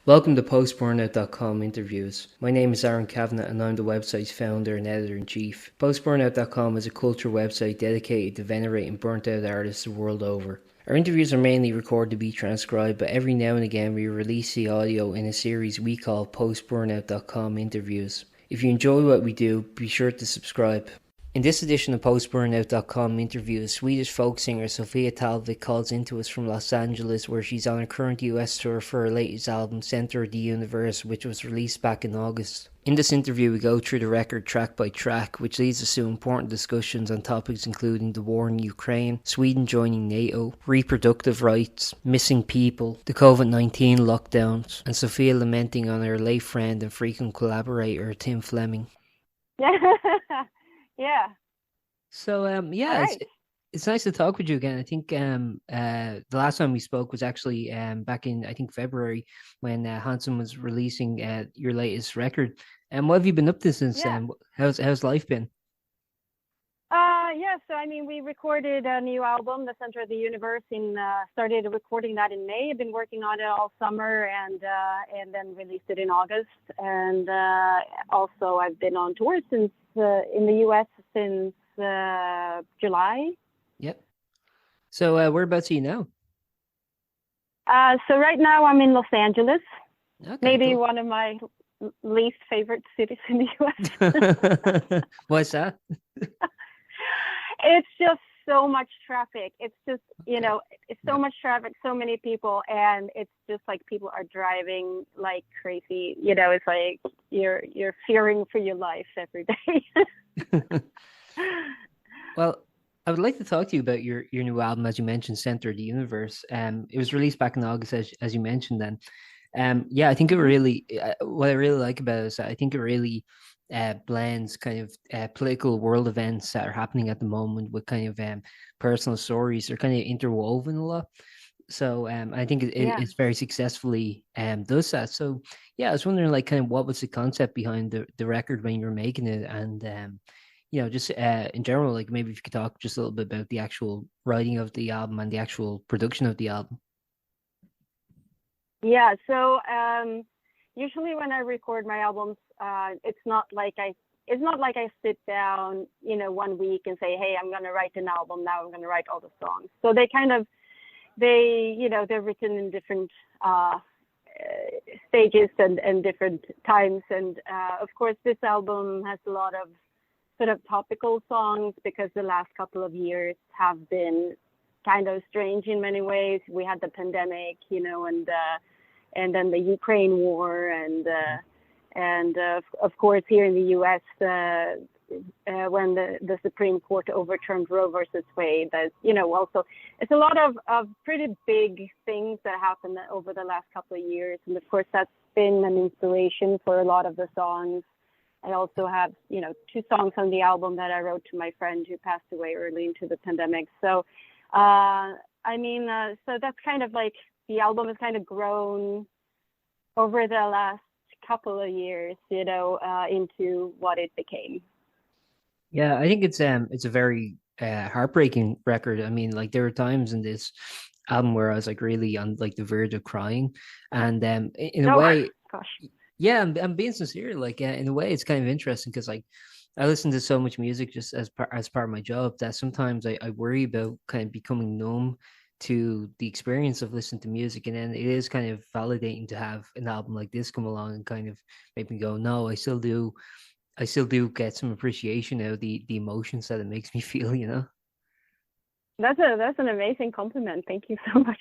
Welcome to Post-Burnout.com interviews. My name is Aaron Kavanagh and I'm the website's founder and editor-in-chief. Post-Burnout.com is a culture website dedicated to venerating burnt-out artists the world over. Our interviews are mainly recorded to be transcribed, but every now and again we release the audio in a series we call Post-Burnout.com interviews. If you enjoy what we do, be sure to subscribe. In this edition of Post-Burnout.com interviews, Swedish folk singer Sofia Talvik calls into us from Los Angeles, where she's on her current US tour for her latest album, Center of the Universe, which was released back in August. In this interview, we go through the record track by track, which leads us to important discussions on topics including the war in Ukraine, Sweden joining NATO, reproductive rights, missing people, the COVID-19 lockdowns, and Sofia lamenting on her late friend and frequent collaborator, Tim Fleming. Yeah. So Right. it's nice to talk with you again. I think the last time we spoke was actually back in I think February when Hanson was releasing your latest record. And what have you been up to since Yeah. then? How's life been? Yeah. So I mean, we recorded a new album, The Center of the Universe, started recording that in May. I've been working on it all summer, and then released it in August. And also, I've been on tour since in the US since July. Yep. So whereabouts are you now? So right now I'm in Los Angeles, Okay, maybe cool. one of my least favorite cities in the US. What's that? It's just so much traffic. It's just, Okay. it's so Yeah. much traffic, so many people, and it's just like people are driving like crazy. It's like you're fearing for your life every day. Well, I would like to talk to you about your new album, as you mentioned, Center of the Universe. It was released back in August, as you mentioned then. Yeah, I think it Mhm. really, what I really like about it is that I think it really blends kind of political world events that are happening at the moment with kind of personal stories. They're kind of interwoven a lot. So I think Yeah. it's very successfully does that. So yeah, I was wondering like kind of what was the concept behind the record when you were making it, and just in general, like maybe if you could talk just a little bit about the actual writing of the album and the actual production of the album. Yeah. So usually when I record my albums, it's not like I sit down, one week and say, hey, I'm gonna write an album now. I'm gonna write all the songs. So they're written in different stages and different times. And of course, this album has a lot of sort of topical songs because the last couple of years have been kind of strange in many ways. We had the pandemic, and then the Ukraine war, and of course here in the U.S. When the Supreme Court overturned Roe versus Wade, that also it's a lot of pretty big things that happened over the last couple of years, and of course that's been an inspiration for a lot of the songs. I also have two songs on the album that I wrote to my friend who passed away early into the pandemic. So so that's kind of like the album has kind of grown over the last couple of years, into what it became. Yeah, I think it's a very heartbreaking record. I mean, like there were times in this album where I was like really on like the verge of crying, and in a Oh, way, gosh. yeah, I'm being sincere. Like in a way, it's kind of interesting because like I listen to so much music just as part of my job that sometimes I worry about kind of becoming numb to the experience of listening to music, and then it is kind of validating to have an album like this come along and kind of make me go, no, I still do get some appreciation out of the emotions that it makes me feel, you know? That's an amazing compliment. Thank you so much.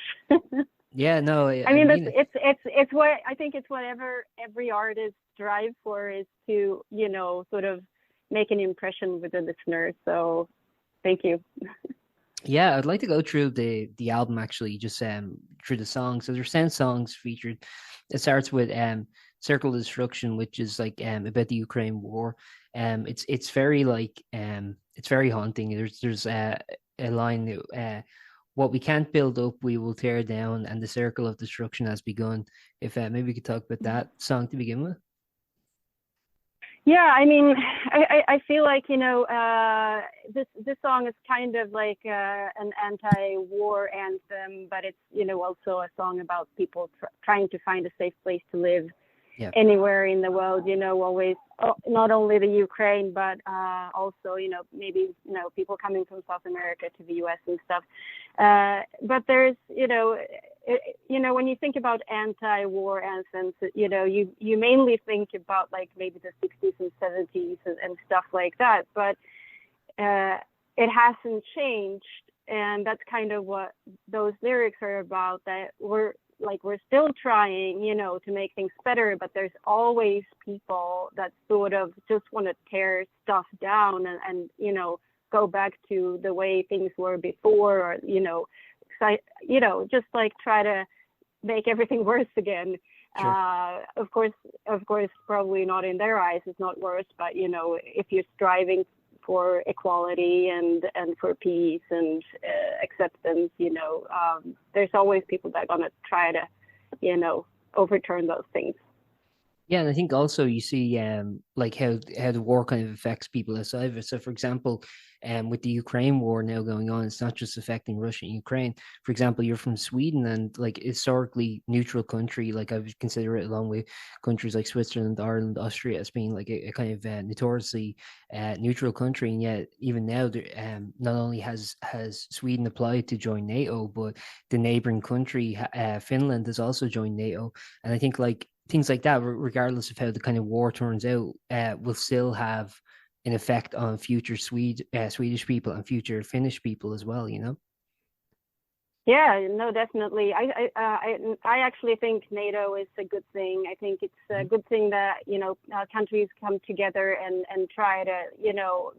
Yeah, no, I I mean, that's mean it. it's what I think it's whatever every artist strives for is to, sort of make an impression with the listener. So thank you. Yeah, I'd like to go through the album actually, just through the songs. So there's 10 songs featured. It starts with Circle of Destruction, which is like about the Ukraine war. It's very like it's very haunting. There's a line that, what we can't build up, we will tear down, and the circle of destruction has begun. If maybe we could talk about that song to begin with. Yeah, I mean, I feel like, this song is kind of like an anti-war anthem, but it's, also a song about people trying to find a safe place to live Yeah, anywhere in the world, always, not only the Ukraine, but also, maybe, people coming from South America to the US and stuff. But there's, when you think about anti-war anthems, you mainly think about like maybe the 60s and 70s and stuff like that. But it hasn't changed. And that's kind of what those lyrics are about, that we're still trying, to make things better, but there's always people that sort of just want to tear stuff down and go back to the way things were before, or, just like try to make everything worse again. sure. Of course, probably not in their eyes, it's not worse, but, if you're striving for equality and for peace and acceptance, there's always people that are going to try to, overturn those things. Yeah, and I think also you see like how the war kind of affects people outside of it. So for example, with the Ukraine war now going on, it's not just affecting Russia and Ukraine. For example, you're from Sweden, and like historically neutral country, like I would consider it, along with countries like Switzerland, Ireland, Austria, as being like a kind of notoriously neutral country. And yet even now, not only has Sweden applied to join NATO, but the neighboring country, Finland, has also joined NATO. And I think like things like that, regardless of how the kind of war turns out, will still have an effect on future Swedish people and future Finnish people as well. Yeah, no, definitely. I actually think NATO is a good thing. I think it's a good thing that, countries come together and try to,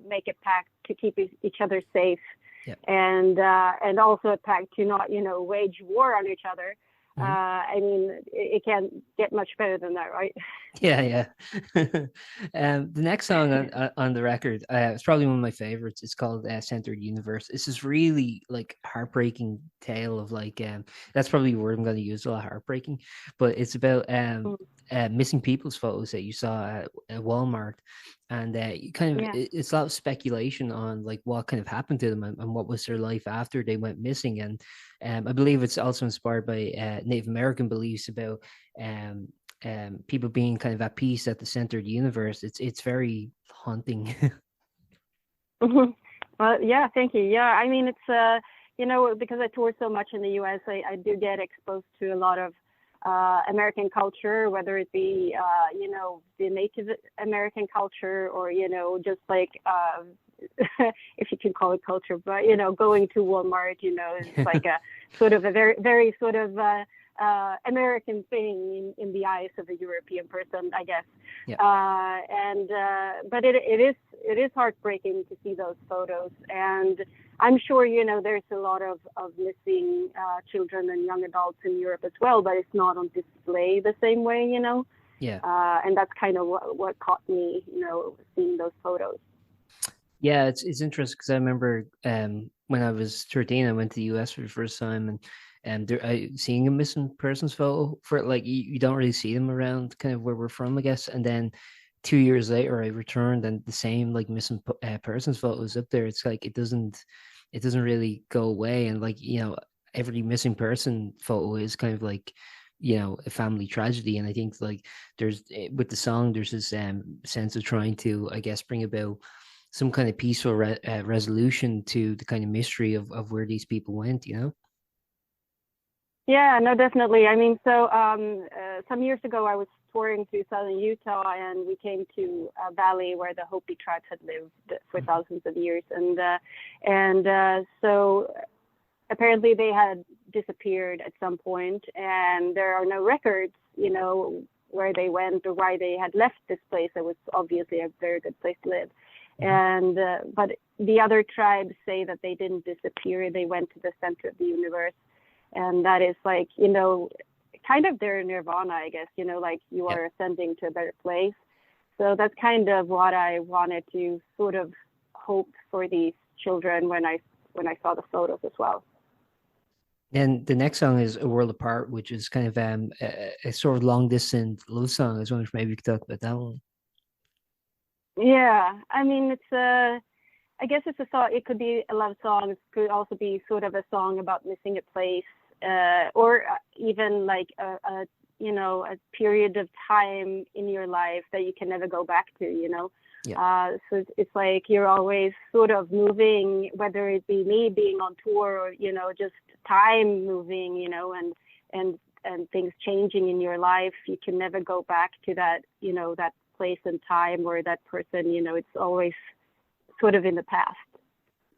make a pact to keep each other safe. Yeah. And also a pact to not, wage war on each other. I mean, it can't get much better than that, right? Yeah. The next song on the record, it's probably one of my favorites. It's called "Centered Universe." It's this really like heartbreaking tale of like that's probably a word I'm going to use a lot, heartbreaking, but it's about missing people's photos that you saw at Walmart, and you kind of it's a lot of speculation on like what kind of happened to them, and what was their life after they went missing. And I believe it's also inspired by Native American beliefs about people being kind of at peace at the center of the universe. It's very haunting. Well, yeah, thank you. Yeah, I mean, it's because I tour so much in the US, I do get exposed to a lot of American culture, whether it be the Native American culture, or just like if you can call it culture, but going to Walmart, it's like a sort of a very, very sort of American thing in the eyes of a European person, I guess. Yeah. But it is heartbreaking to see those photos, and I'm sure there's a lot of missing children and young adults in Europe as well, but it's not on display the same way, Yeah. And that's kind of what caught me, seeing those photos. Yeah, it's interesting because I remember when I was 13, I went to the US for the first time, and seeing a missing persons photo, for like you don't really see them around kind of where we're from, I guess. And then 2 years later, I returned, and the same like missing persons photo is up there. It's like it doesn't really go away, and like every missing person photo is kind of like a family tragedy. And I think like there's with the song, there's this sense of trying to, I guess, bring about some kind of peaceful resolution to the kind of mystery of where these people went. Yeah, no, definitely. I mean, so some years ago, I was touring through southern Utah, and we came to a valley where the Hopi tribes had lived for thousands of years, and so apparently they had disappeared at some point, and there are no records, where they went or why they had left this place. It was obviously a very good place to live. And but the other tribes say that they didn't disappear; they went to the center of the universe, and that is like kind of their nirvana, I guess. Like you are ascending to a better place. So that's kind of what I wanted to sort of hope for these children when I saw the photos as well. And the next song is "A World Apart," which is kind of a sort of long distance love song. I was wondering if maybe you could talk about that one. Yeah, I mean, I guess it's a song. It could be a love song. It could also be sort of a song about missing a place, or even like a period of time in your life that you can never go back to. Yeah. So it's like you're always sort of moving, whether it be me being on tour or just time moving, and things changing in your life. You can never go back to that, that place and time or that person. It's always sort of in the past.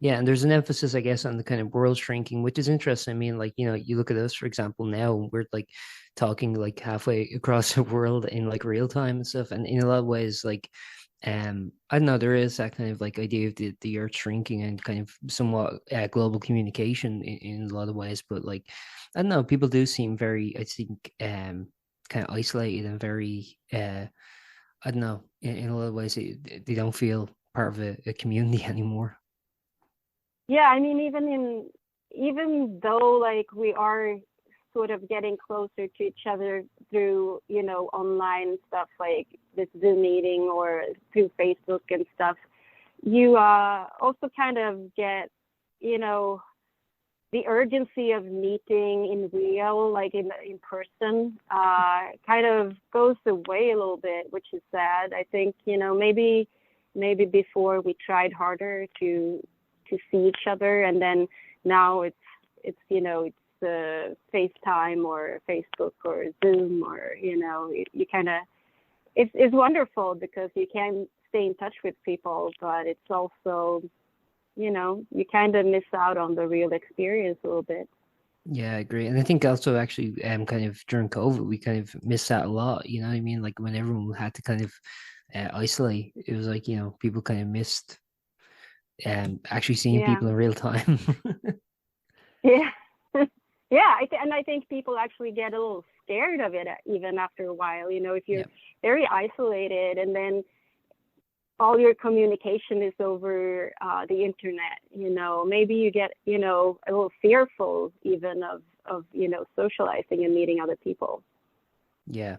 Yeah, and there's an emphasis, I guess, on the kind of world shrinking, which is interesting. I mean, like, you look at us, for example, now we're like talking like halfway across the world in like real time and stuff. And in a lot of ways, like, I don't know, there is that kind of like idea of the earth shrinking and kind of somewhat global communication in a lot of ways. But like, I don't know, people do seem very, I think, kind of isolated and very, I don't know, in a lot of ways, they don't feel part of a community anymore. Yeah, I mean, even though like we are sort of getting closer to each other through online stuff like this Zoom meeting or through Facebook and stuff, you also kind of get you know the urgency of meeting in real, like in person, kind of goes away a little bit, which is sad. I think maybe before we tried harder to see each other, and then now it's FaceTime or Facebook or Zoom, or you kind of it's wonderful because you can stay in touch with people, but it's also you kind of miss out on the real experience a little bit. Yeah, I agree. And I think also actually kind of during COVID we kind of missed out a lot, you know what I mean? Like when everyone had to kind of isolate, it was like, people kind of missed actually seeing Yeah. people in real time. Yeah. Yeah, and I think people actually get a little scared of it even after a while. If you're Yeah. very isolated and then all your communication is over the internet, maybe you get, a little fearful even of socializing and meeting other people. Yeah.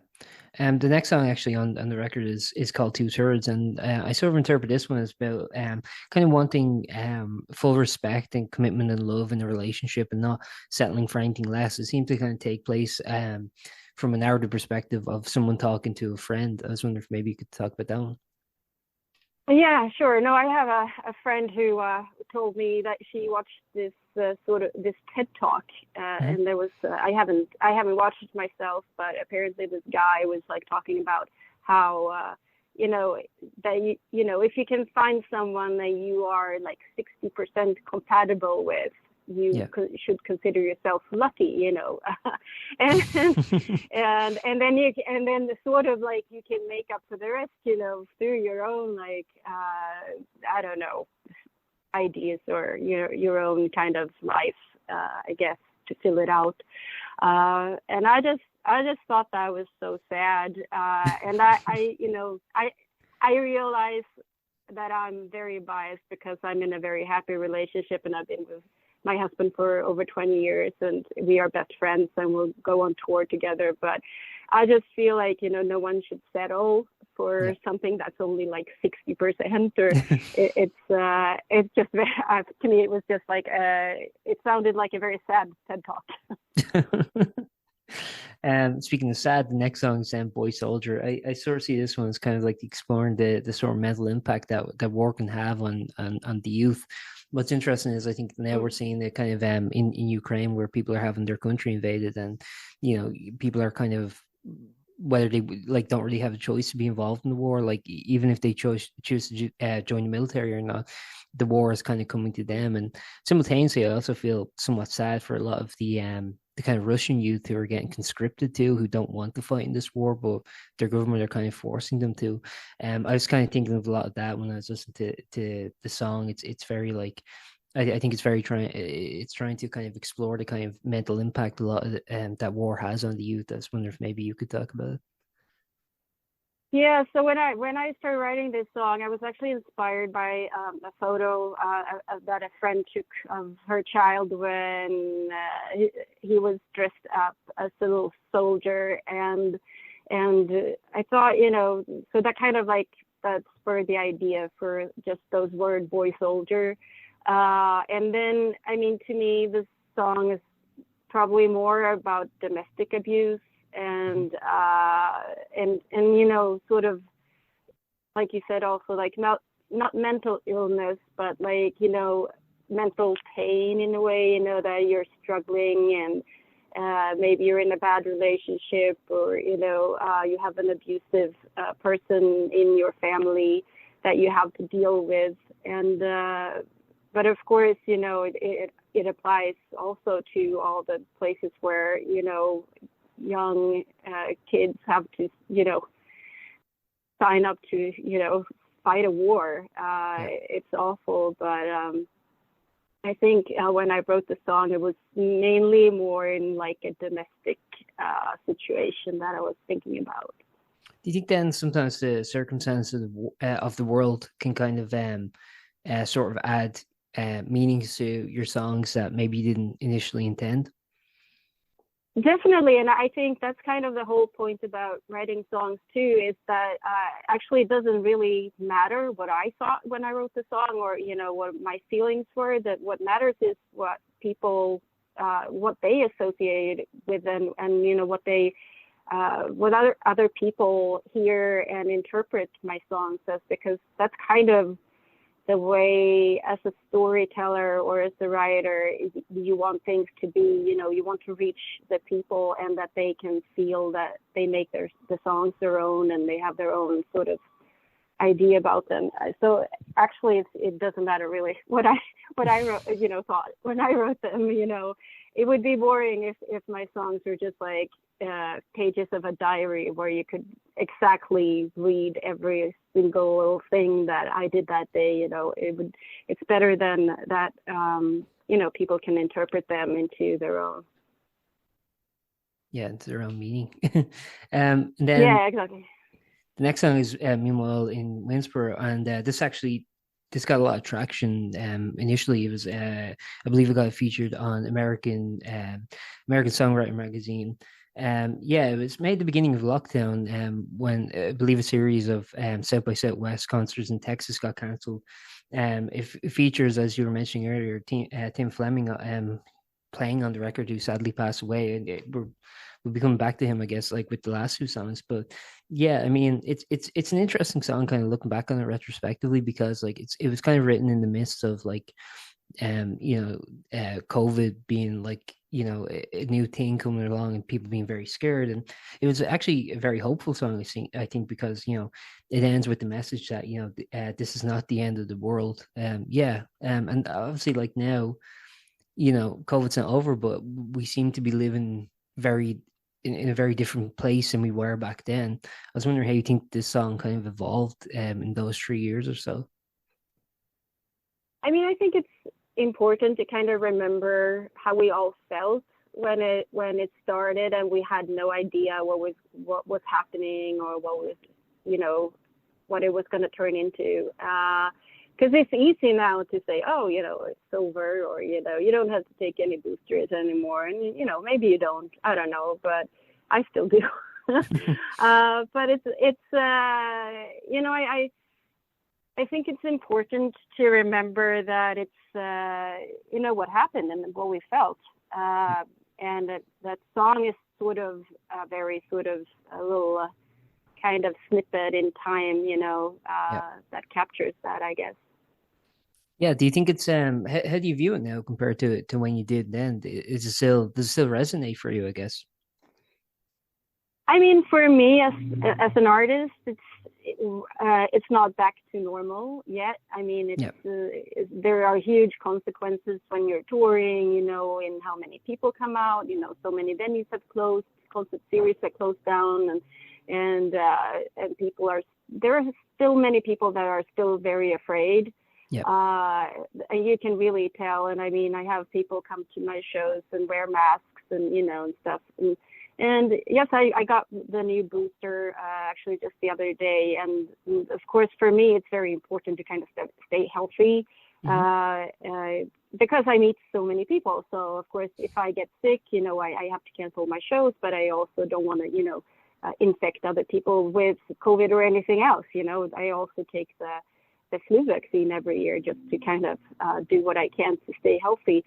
The next song actually on the record is called Two Thirds, and I sort of interpret this one as about kind of wanting full respect and commitment and love in a relationship and not settling for anything less. It seems to kind of take place from a narrative perspective of someone talking to a friend. I was wondering if maybe you could talk about that one. Yeah, sure. No, I have a friend who told me that she watched this sort of this TED talk, Mhm. and there was I haven't watched it myself, but apparently this guy was like talking about how you know that if you can find someone that you are like 60% compatible with, you Yeah. should consider yourself lucky, and and then sort of like you can make up for the rest, through your own like I don't know, ideas or your own kind of life, I guess, to fill it out. And I just thought that was so sad. And I realize that I'm very biased because I'm in a very happy relationship and I've been with my husband for over 20 years and we are best friends and we'll go on tour together. But I just feel like, no one should settle for Yeah. something that's only like 60%, or it's just, to me, it was just like, it sounded like a very sad TED talk. Speaking of sad, the next song is Boy Soldier. I sort of see this one as kind of like exploring the sort of mental impact that war can have on the youth. What's interesting is I think now we're seeing it kind of in Ukraine where people are having their country invaded, and people are kind of, whether they like don't really have a choice to be involved in the war, like even if they choose to join the military or not, the war is kind of coming to them. And simultaneously I also feel somewhat sad for a lot of the kind of Russian youth who are getting conscripted to, who don't want to fight in this war, but their government are kind of forcing them to. I was kind of thinking of a lot of that when I was listening to the song. It's very like, I think it's trying to kind of explore the kind of mental impact a lot of that war has on the youth. I was wondering if maybe you could talk about it. Yeah, so when I started writing this song, I was actually inspired by a photo that a friend took of her child when he was dressed up as a little soldier, and I thought, so that kind of like that spurred the idea for just those words, boy soldier. And then, I mean, to me, this song is probably more about domestic abuse and you know, sort of, like you said, also like not mental illness, but like, you know, mental pain in a way, you know, that you're struggling and maybe you're in a bad relationship, or, you know, you have an abusive person in your family that you have to deal with. And, but of course, you know, it applies also to all the places where, you know, young kids have to, you know, sign up to, you know, fight a war. It's awful, but I think when I wrote the song, it was mainly more in like a domestic situation that I was thinking about. Do you think then sometimes the circumstances of the world can kind of sort of add meanings to your songs that maybe you didn't initially intend? Definitely, and I think that's kind of the whole point about writing songs too, is that actually it doesn't really matter what I thought when I wrote the song, or, you know, what my feelings were. That what matters is what people, what they associate with them, and you know, what they, what other people hear and interpret my songs as, because that's kind of the way, as a storyteller or as a writer, you want things to be, you know, you want to reach the people and that they can feel that they make the songs their own and they have their own sort of idea about them. So actually it doesn't matter really what I wrote, you know, thought when I wrote them. You know, it would be boring if my songs were just like pages of a diary where you could exactly read every single little thing that I did that day. You know, it's better than that. You know, people can interpret them into their own. Yeah, into their own meaning. And then yeah, exactly. the next song is Meanwhile in Winsboro, and this got a lot of traction. Initially, it was I believe it got featured on American Songwriter magazine. Yeah, it was made at the beginning of lockdown, when I believe a series of South by Southwest concerts in Texas got cancelled. It features, as you were mentioning earlier, Tim Fleming playing on the record, who sadly passed away, and we'll be coming back to him, I guess, like with the last two songs. But yeah, I mean, it's an interesting song, kind of looking back on it retrospectively, because like it was kind of written in the midst of like you know, COVID being like, you know, a new thing coming along and people being very scared. And it was actually a very hopeful song, I think, because, you know, it ends with the message that, you know, this is not the end of the world. And obviously, like now, you know, COVID's not over, but we seem to be living in a very different place than we were back then. I was wondering how you think this song kind of evolved in those 3 years or so. I mean, I think it's important to kind of remember how we all felt when it started, and we had no idea what was happening, or what was, you know, what it was going to turn into. Because it's easy now to say, oh, you know, it's over, or, you know, you don't have to take any boosters anymore, and, you know, maybe you don't, I don't know, but I still do. But it's you know, I think it's important to remember that it's, you know, what happened and what we felt. And that song is sort of a very sort of a little kind of snippet in time, you know, that captures that, I guess. Yeah. Do you think it's, how do you view it now compared to when you did then? Does it still resonate for you, I guess? I mean, for me as an artist, it's not back to normal yet. I mean, there are huge consequences when you're touring, you know, in how many people come out. You know, so many venues have closed, concert series have closed down, and people there are still many people that are still very afraid. And you can really tell. And I mean, I have people come to my shows and wear masks and, you know, and stuff. And yes, I got the new booster actually just the other day. And of course, for me, it's very important to kind of stay healthy because I meet so many people. So, of course, if I get sick, you know, I have to cancel my shows, but I also don't want to, you know, infect other people with COVID or anything else. I also take the flu vaccine every year just to kind of do what I can to stay healthy.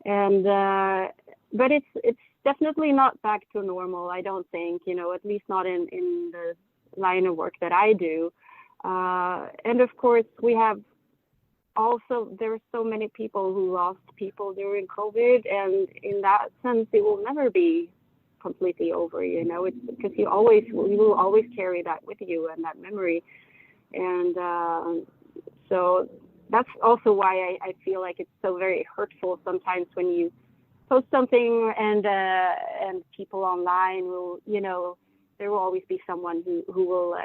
And but it's definitely not back to normal, I don't think, at least not in the line of work that I do. And of course, we have also, there are so many people who lost people during COVID, and in that sense, it will never be completely over, it's because you will always carry that with you and that memory. And so that's also why I feel like it's so very hurtful sometimes when you post something and people online will, there will always be someone who will,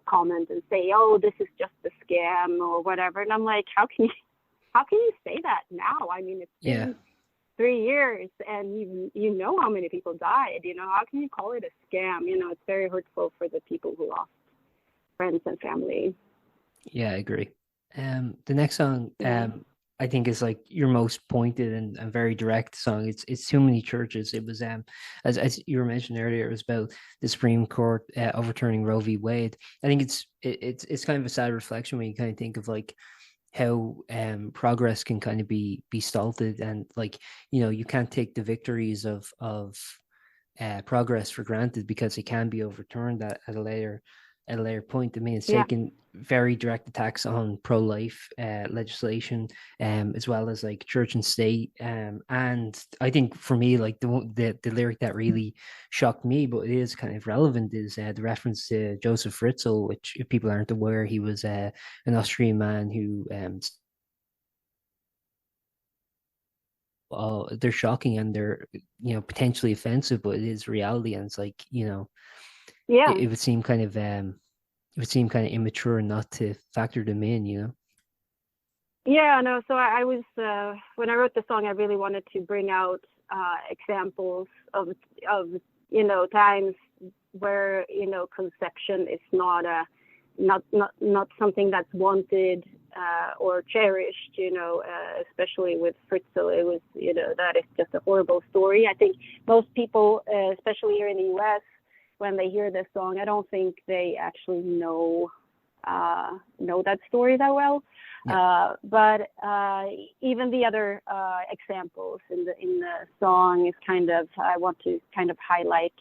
comment and say, oh, this is just a scam or whatever. And I'm like, how can you say that now? I mean, it's been 3 years and you know how many people died, how can you call it a scam? It's very hurtful for the people who lost friends and family. Yeah, I agree. The next song, I think is like your most pointed and very direct song. It's Too Many Churches. It was as you were mentioning earlier, it was about the Supreme Court overturning Roe v. Wade. I think it's kind of a sad reflection when you kind of think of like how progress can kind of be stalled, and like you can't take the victories of progress for granted because it can be overturned at a later point. I mean, it's taken very direct attacks on pro-life legislation, as well as like church and state. And I think for me, like the lyric that really shocked me, but it is kind of relevant, is the reference to Joseph Fritzl, which, if people aren't aware, he was an Austrian man who they're shocking and they're potentially offensive, but it is reality. And it's like it would seem kind of immature not to factor them in, Yeah, no. So I was when I wrote the song, I really wanted to bring out examples of times where conception is not something that's wanted or cherished. Especially with Fritzl, it was that is just a horrible story. I think most people, especially here in the U.S., when they hear this song, I don't think they actually know that story that well. Yeah. But even the other examples in the song is kind of, I want to kind of highlight,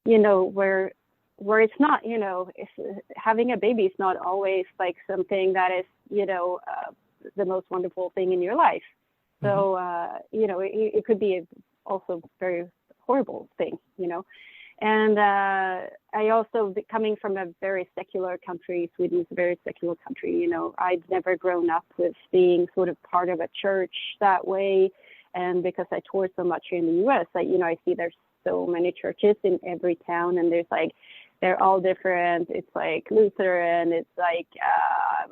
where it's not, having a baby is not always like something that is, the most wonderful thing in your life. So, it could be also very horrible thing, And I also, coming from a very secular country, Sweden is a very secular country, I'd never grown up with being sort of part of a church that way. And because I tour so much here in the U.S., I see there's so many churches in every town, and there's like, they're all different. It's like Lutheran, it's like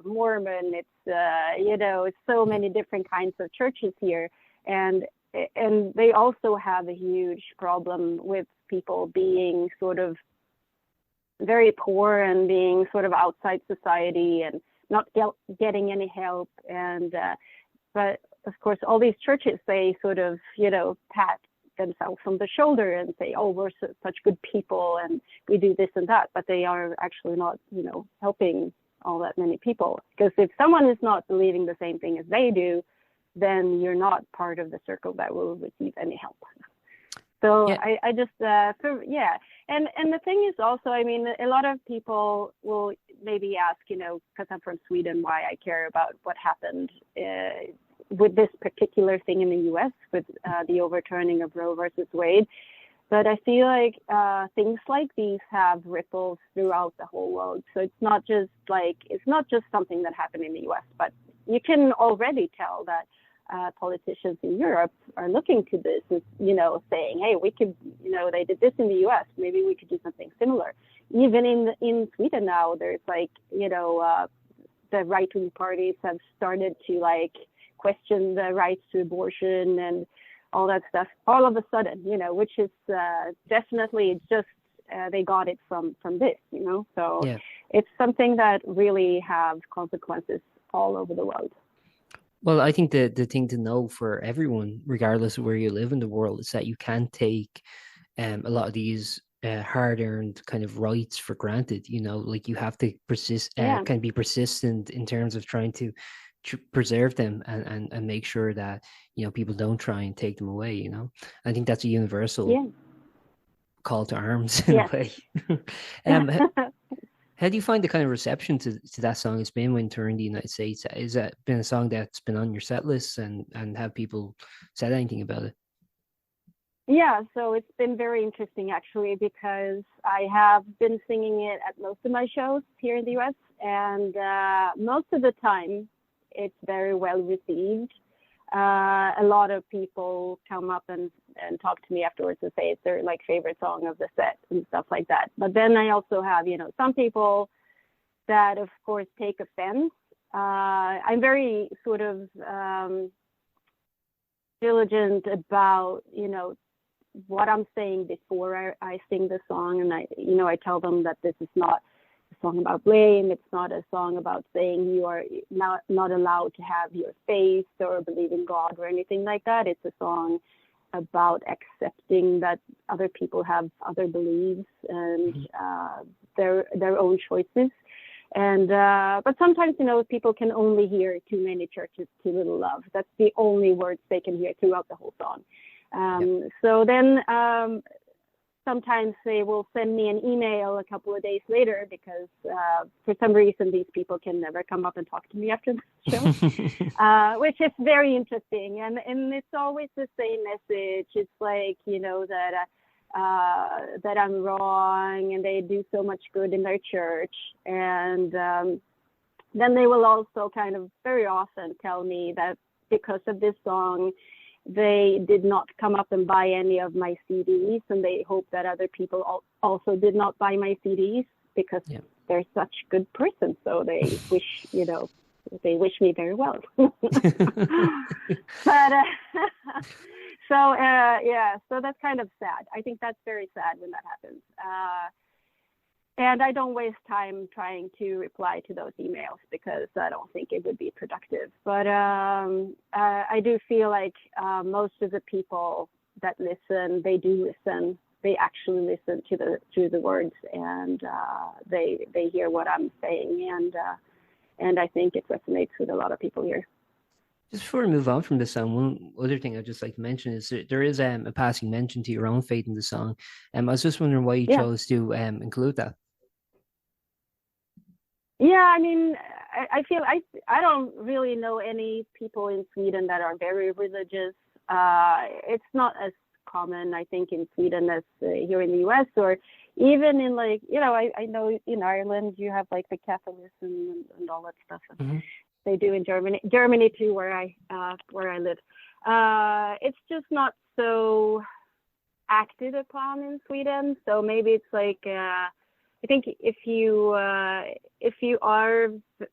Mormon, it's, it's so many different kinds of churches here. And they also have a huge problem with people being sort of very poor and being sort of outside society and not getting any help. And but of course, all these churches, they sort of pat themselves on the shoulder and say, oh, we're such good people and we do this and that, but they are actually not helping all that many people, because if someone is not believing the same thing as they do, then you're not part of the circle that will receive any help. So yeah. I just, And the thing is also, I mean, a lot of people will maybe ask, because I'm from Sweden, why I care about what happened with this particular thing in the U.S. with the overturning of Roe versus Wade. But I feel like things like these have ripples throughout the whole world. So it's not just something that happened in the U.S., but you can already tell that politicians in Europe are looking to this as, saying, hey, we could, they did this in the U.S., maybe we could do something similar. Even in Sweden now, there's like, the right-wing parties have started to question the rights to abortion and all that stuff all of a sudden, which is definitely just they got it from this, so yeah. It's something that really have consequences all over the world. Well, I think the thing to know for everyone, regardless of where you live in the world, is that you can take a lot of these hard-earned kind of rights for granted. Like you have to persist, Yeah. kind of be persistent in terms of trying to preserve them and make sure that people don't try and take them away. I think that's a universal Yeah. call to arms in a Yes. way. How do you find the kind of reception to that song has been when touring the United States? Is that been a song that's been on your set list, and have people said anything about it? Yeah, so it's been very interesting actually, because I have been singing it at most of my shows here in the US, and most of the time it's very well received. A lot of people come up and talk to me afterwards and say it's their like favorite song of the set and stuff like that. But then I also have, some people that of course take offense. I'm very sort of diligent about, what I'm saying before I sing the song, and I tell them that this is not a song about blame. It's not a song about saying you are not allowed to have your faith or believe in God or anything like that. It's a song about accepting that other people have other beliefs and their own choices. And but sometimes, people can only hear too many churches, too little love. That's the only words they can hear throughout the whole song. So then sometimes they will send me an email a couple of days later, because for some reason these people can never come up and talk to me after the show, which is very interesting. And it's always the same message. It's like, that I'm wrong and they do so much good in their church. And then they will also kind of very often tell me that because of this song, they did not come up and buy any of my CDs, and they hope that other people also did not buy my CDs, because they're such good persons. So they wish, they wish me very well. But so that's kind of sad. I think that's very sad when that happens. And I don't waste time trying to reply to those emails, because I don't think it would be productive. But I do feel like most of the people that listen, they do listen. They actually listen to the words, and they hear what I'm saying, and I think it resonates with a lot of people here. Just before we move on from this song, one other thing I'd just like to mention is there is a passing mention to your own faith in the song. I was just wondering why you chose to include that. Yeah, I mean, I feel I don't really know any people in Sweden that are very religious. It's not as common, I think, in Sweden as here in the US, or even in I know in Ireland you have like the Catholicism and all that stuff. Mm-hmm. They do in Germany too, where I live. It's just not so acted upon in Sweden. So maybe it's like I think if you are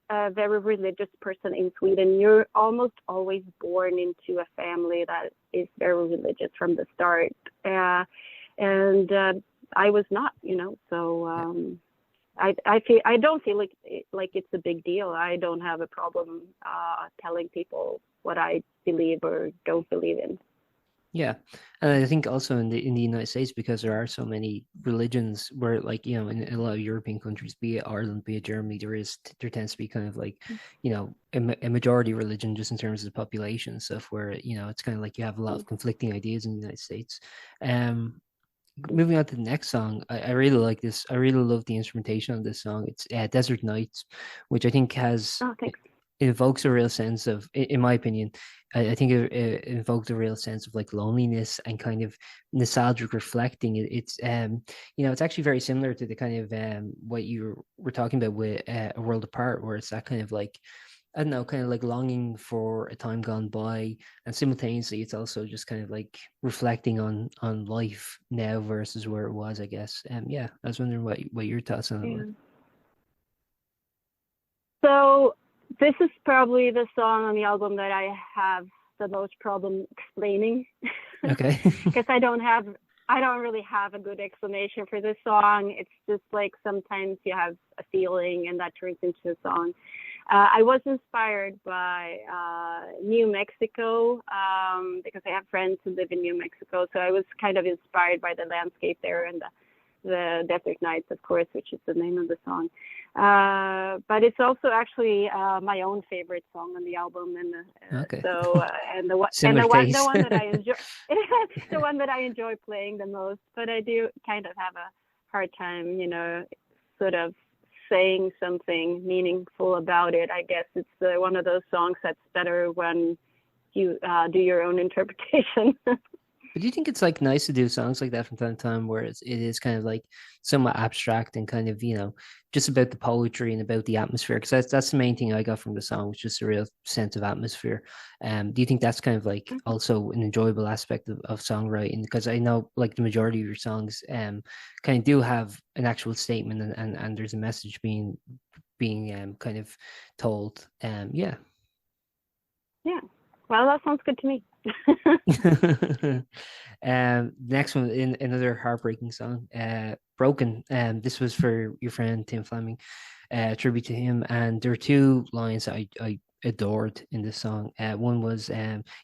a very religious person in Sweden, you're almost always born into a family that is very religious from the start. And I was not, so. I don't feel like it's a big deal. I don't have a problem telling people what I believe or don't believe in. Yeah, and I think also in the United States, because there are so many religions, where in a lot of European countries, be it Ireland, be it Germany, there tends to be kind of a majority religion just in terms of the population and stuff, where it's kind of like you have a lot of conflicting ideas in the United States. Moving on to the next song, I really like this. I really love the instrumentation on this song. It's Desert Nights, which I think has it evokes a real sense of, in my opinion, I think it invokes a real sense of loneliness and kind of nostalgic reflecting. It's it's actually very similar to the kind of what you were talking about with A World Apart, where it's that kind of I don't know, kind of longing for a time gone by, and simultaneously it's also just kind of reflecting on life now versus where it was, I guess. I was wondering what your thoughts on it were. So this is probably the song on the album that I have the most problem explaining. Okay. Because I don't really have a good explanation for this song. It's just sometimes you have a feeling and that turns into a song. I was inspired by New Mexico because I have friends who live in New Mexico. So I was kind of inspired by the landscape there and the Desert Nights, of course, which is the name of the song. But it's also actually my own favorite song on the album, and Okay. and the one that I enjoy, the one that I enjoy playing the most. But I do kind of have a hard time, sort of saying something meaningful about it. I guess it's one of those songs that's better when you do your own interpretation. But do you think it's like nice to do songs like that from time to time, where it is kind of like somewhat abstract and kind of just about the poetry and about the atmosphere? Because that's the main thing I got from the song, was just a real sense of atmosphere. Do you think that's kind of like also an enjoyable aspect of songwriting? Because I know like the majority of your songs kind of do have an actual statement, and there's a message being kind of told. Yeah. Yeah. Well, that sounds good to me. Next one, in another heartbreaking song, "Broken." This was for your friend Tim Fleming, tribute to him. And there are two lines that I adored in this song. One was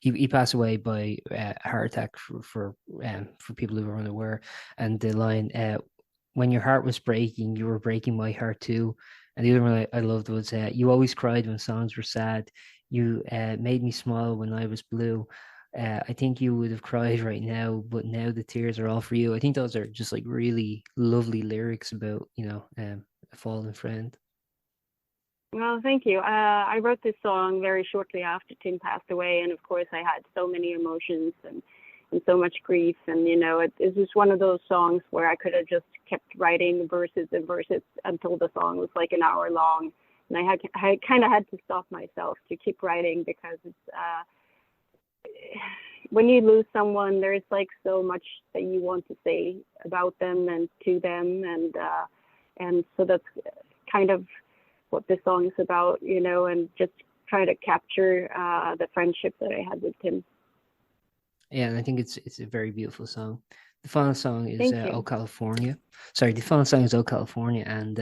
he passed away by a heart attack for people who are unaware, and the line, "When your heart was breaking, you were breaking my heart too." And the other one I loved was, "You always cried when songs were sad. You made me smile when I was blue. I think you would have cried right now, but now the tears are all for you." I think those are just like really lovely lyrics about, a fallen friend. Well, thank you. I wrote this song very shortly after Tim passed away, and of course I had so many emotions and so much grief, and it was one of those songs where I could have just kept writing verses and verses until the song was like an hour long, and I kind of had to stop myself to keep writing, because it's when you lose someone, there's like so much that you want to say about them and to them, and so that's kind of what this song is about, and just try to capture the friendship that I had with Tim. Yeah, and I think it's a very beautiful song. The final song is "Oh California." Sorry, the final song is "Oh California," and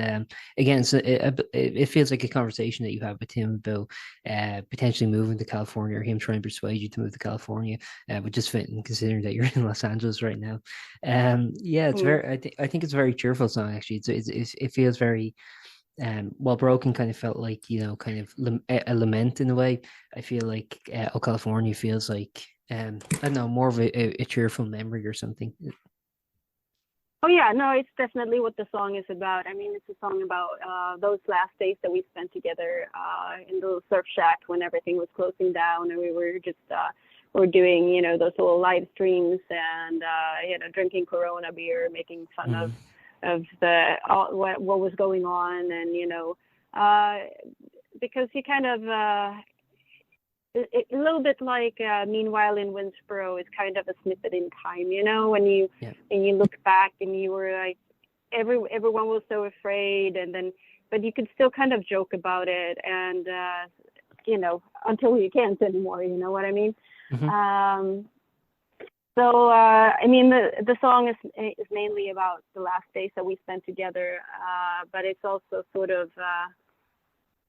again, so it feels like a conversation that you have with him about potentially moving to California, or him trying to persuade you to move to California, but just fitting considering that you're in Los Angeles right now. Yeah, it's very. I think it's a very cheerful song. Actually, it feels very. While Broken kind of felt like kind of a lament in a way, I feel like "Oh California" feels like. I don't know, more of a cheerful memory or something. Oh yeah, no, it's definitely what the song is about. I mean, it's a song about those last days that we spent together in the little surf shack when everything was closing down, and we were just we're doing those little live streams and drinking Corona beer, making fun of what was going on, and because you kind of. A little bit like Meanwhile in Winnsboro is kind of a snippet in time, when you look back and you were like, everyone was so afraid, but you could still kind of joke about it, and until you can't anymore, you know what I mean? Mm-hmm. I mean, the song is mainly about the last days that we spent together, but it's also sort of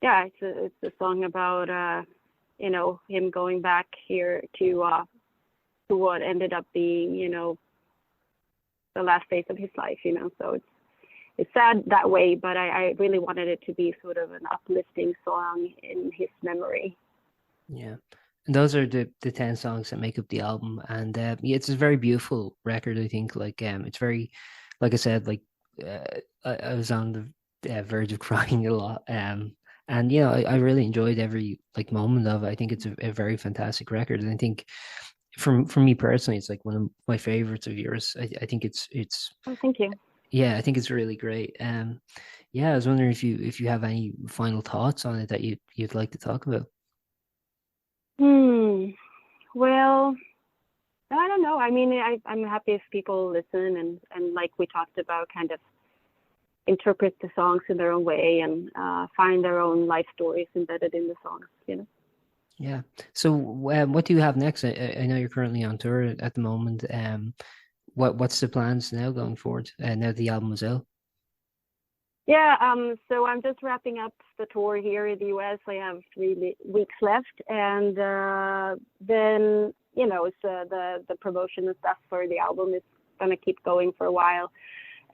it's a song about him going back here to what ended up being, the last days of his life, so it's sad that way, but I really wanted it to be sort of an uplifting song in his memory. Yeah. And those are the 10 songs that make up the album. And it's a very beautiful record, I think. Like, it's very, like I said, like, I was on the verge of crying a lot. And I really enjoyed every like moment of it. I think it's a very fantastic record, and I think for me personally, it's like one of my favorites of yours. I think it's. Oh, thank you. Yeah, I think it's really great. Yeah, I was wondering if you have any final thoughts on it that you'd like to talk about. Well, I don't know. I mean, I'm happy if people listen and like we talked about, kind of interpret the songs in their own way and find their own life stories embedded in the songs, Yeah. So what do you have next? I know you're currently on tour at the moment. What's the plans now going forward? Now the album is out. Yeah. So I'm just wrapping up the tour here in the US. I have 3 weeks left, and then it's the promotion and stuff for the album is gonna keep going for a while.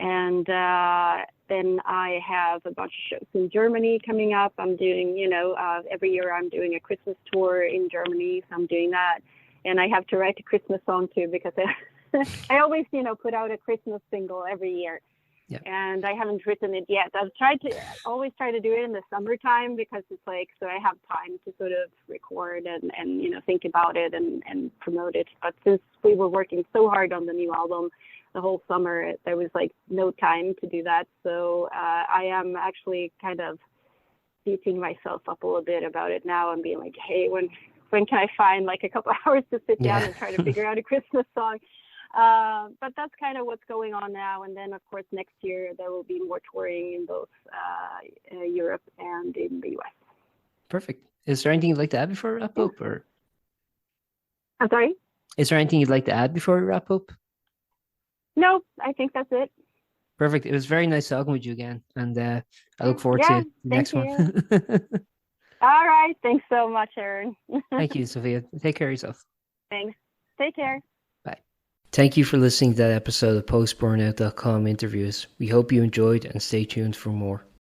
And then I have a bunch of shows in Germany coming up. I'm doing, every year I'm doing a Christmas tour in Germany, so I'm doing that. And I have to write a Christmas song too, because I always, put out a Christmas single every year. Yeah. And I haven't written it yet. I've always try to do it in the summertime, because it's like, so I have time to sort of record and think about it and promote it. But since we were working so hard on the new album the whole summer, there was like no time to do that. So I am actually kind of beating myself up a little bit about it now and being like, hey, when can I find like a couple hours to sit down and try to figure out a Christmas song? But that's kind of what's going on now. And then, of course, next year there will be more touring in both Europe and in the US. Perfect. Is there anything you'd like to add before we wrap up? Or I'm sorry? Is there anything you'd like to add before we wrap up? No, I think that's it. Perfect. It was very nice talking with you again. And I look forward to the next one. All right. Thanks so much, Aaron. Thank you, Sofia. Take care of yourself. Thanks. Take care. Bye. Thank you for listening to that episode of Post-Burnout.com interviews. We hope you enjoyed and stay tuned for more.